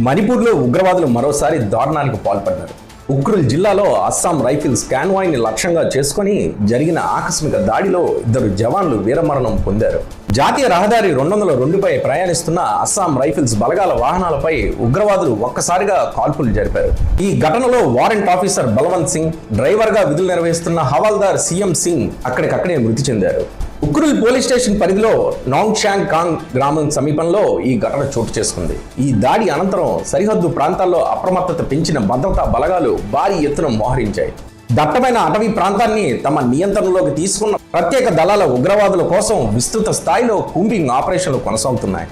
మణిపూర్లో ఉగ్రవాదులు మరోసారి దారుణానికి పాల్పడ్డారు. ఉఖ్రుల్ జిల్లాలో అస్సాం రైఫిల్స్ కాన్వాయ్ని లక్ష్యంగా చేసుకుని జరిగిన ఆకస్మిక దాడిలో 2 జవాన్లు వీరమరణం పొందారు. జాతీయ రహదారి 202పై ప్రయాణిస్తున్న అస్సాం రైఫిల్స్ బలగాల వాహనాలపై ఉగ్రవాదులు ఒక్కసారిగా కాల్పులు జరిపారు. ఈ ఘటనలో వారెంట్ ఆఫీసర్ బలవంత్ సింగ్, డ్రైవర్గా విధులు నిర్వహిస్తున్న హవాల్దార్ సీఎం సింగ్ అక్కడికక్కడే మృతి చెందారు. ఉఖ్రుల్ పోలీస్ స్టేషన్ పరిధిలో నాంగ్షాంగ్ కాంగ్ గ్రామం సమీపంలో ఈ ఘటన చోటు చేసుకుంది. ఈ దాడి అనంతరం సరిహద్దు ప్రాంతాల్లో అప్రమత్తత పెంచిన భద్రతా బలగాలు భారీ ఎత్తున మోహరించాయి. దట్టమైన అటవీ ప్రాంతాన్ని తమ నియంత్రణలోకి తీసుకున్న ప్రత్యేక దళాల ఉగ్రవాదుల కోసం విస్తృత స్థాయిలో కూంబింగ్ ఆపరేషన్లు కొనసాగుతున్నాయి.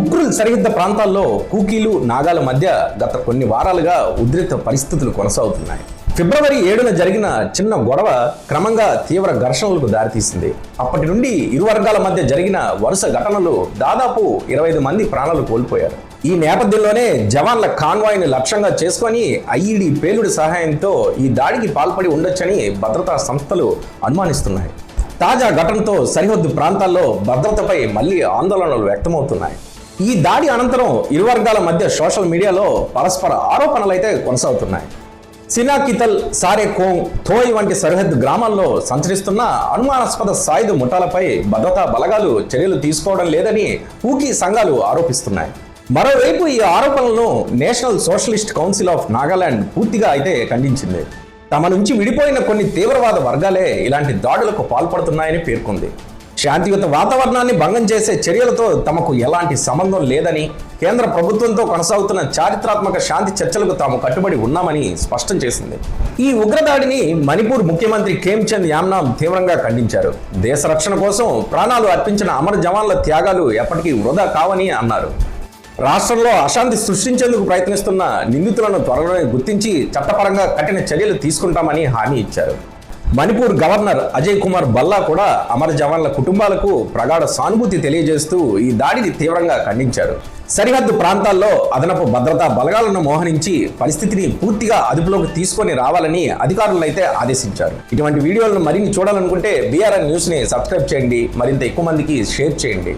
ఉఖ్రుల్ సరిహద్దు ప్రాంతాల్లో కూకీలు, నాగాల మధ్య గత కొన్ని వారాలుగా ఉద్రిక్త పరిస్థితులు కొనసాగుతున్నాయి. ఫిబ్రవరి 7న జరిగిన చిన్న గొడవ క్రమంగా తీవ్ర ఘర్షణలకు దారితీసింది. అప్పటి నుండి ఇరు వర్గాల మధ్య జరిగిన వరుస ఘటనలు దాదాపు 25 మంది ప్రాణాలు కోల్పోయారు. ఈ నేపథ్యంలోనే జవాన్ల కాన్వాయ్ని లక్ష్యంగా చేసుకొని ఐఈడీ పేలుడు సహాయంతో ఈ దాడికి పాల్పడి ఉండొచ్చని భద్రతా సంస్థలు అనుమానిస్తున్నాయి. తాజా ఘటనతో సరిహద్దు ప్రాంతాల్లో భద్రతపై మళ్లీ ఆందోళనలు వ్యక్తమవుతున్నాయి. ఈ దాడి అనంతరం ఇరు వర్గాల మధ్య సోషల్ మీడియాలో పరస్పర ఆరోపణలైతే కొనసాగుతున్నాయి. సినాకితల్, సారేకోంగ్, థోయ్ వంటి సరిహద్దు గ్రామాల్లో సంచరిస్తున్న అనుమానాస్పద సాయుధ ముఠాలపై భద్రతా బలగాలు చర్యలు తీసుకోవడం లేదని కూకీ సంఘాలు ఆరోపిస్తున్నాయి. మరోవైపు ఈ ఆరోపణలను national socialist council of Nagaland పూర్తిగా అయితే ఖండించింది. తమ నుంచి విడిపోయిన కొన్ని తీవ్రవాద వర్గాలే ఇలాంటి దాడులకు పాల్పడుతున్నాయని పేర్కొంది. శాంతియుత వాతావరణాన్ని భంగం చేసే చర్యలతో తమకు ఎలాంటి సంబంధం లేదని, కేంద్ర ప్రభుత్వంతో కొనసాగుతున్న చారిత్రాత్మక శాంతి చర్చలకు తాము కట్టుబడి ఉన్నామని స్పష్టం చేసింది. ఈ ఉగ్రదాడిని మణిపూర్ ముఖ్యమంత్రి ఖేమ్చంద్ యామ్నామ్ తీవ్రంగా ఖండించారు. దేశ రక్షణ కోసం ప్రాణాలు అర్పించిన అమర జవాన్ల త్యాగాలు ఎప్పటికీ వృధా కావని అన్నారు. రాష్ట్రంలో అశాంతి సృష్టించేందుకు ప్రయత్నిస్తున్న నిందితులను త్వరలోనే గుర్తించి చట్టపరంగా కఠిన చర్యలు తీసుకుంటామని హామీ ఇచ్చారు. మణిపూర్ గవర్నర్ అజయ్ కుమార్ భల్లా కూడా అమర జవాన్ల కుటుంబాలకు ప్రగాఢ సానుభూతి తెలియజేస్తూ ఈ దాడిని తీవ్రంగా ఖండించారు. సరిహద్దు ప్రాంతాల్లో అదనపు భద్రతా బలగాలను మోహరించి పరిస్థితిని పూర్తిగా అదుపులోకి తీసుకొని రావాలని అధికారులను అయితే ఆదేశించారు. ఇటువంటి వీడియోలను మరిన్ని చూడాలనుకుంటే BRN న్యూస్ని సబ్స్క్రైబ్ చేయండి, మరింత ఎక్కువ మందికి షేర్ చేయండి.